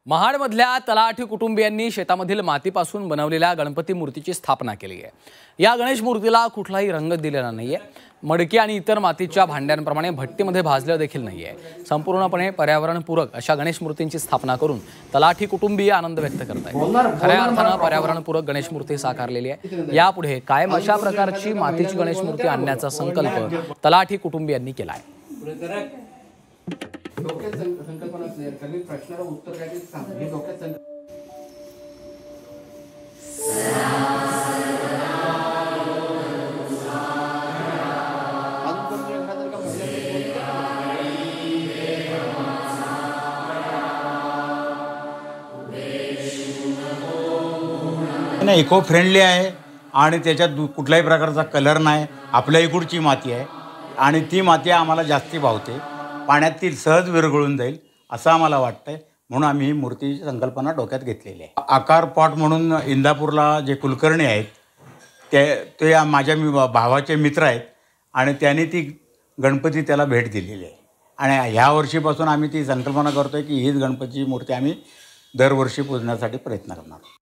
महाडमधल्या तलाठी कुटुंबियांनी शेतामधील मातीपासून बनवलेल्या गणपती मूर्तीची स्थापना केली आहे। या गणेश मूर्तीला कुठलाही रंग दिलेला नाहीये। मडकी आणि इतर मातीच्या भांड्यांप्रमाणे भट्टीमध्ये भाजलं देखील नाहीये। संपूर्णपणे पर्यावरणपूरक अशा गणेश मूर्तींची स्थापना करून तलाठी कुटुंबीय आनंद व्यक्त करतात। खऱ्या अर्थानं पर्यावरणपूरक गणेश मूर्ती साकारलेली आहे। यापुढे कायम अशा प्रकारची मातीची गणेश मूर्ती आणण्याचा संकल्प तलाठी कुटुंबियांनी केला आहे। इको फ्रेंडली आहे आणि त्याच्यात कुठल्याही प्रकारचा कलर नाही। आपल्या इकडची माती आहे आणि ती माती आम्हाला जास्ती भावते। पाण्यात ती सहज विरघळून जाईल असं आम्हाला वाटतंय, म्हणून आम्ही ही मूर्तीची संकल्पना डोक्यात घेतलेली आहे। आकार पॉट म्हणून इंदापूरला जे कुलकर्णी आहेत ते माझ्या भावाचे मित्र आहेत आणि त्यांनी ती गणपती त्याला भेट दिलेली आहे आणि ह्या वर्षीपासून आम्ही ती संकल्पना करतोय की हीच गणपतीची मूर्ती आम्ही दरवर्षी पूजण्यासाठी प्रयत्न करणार।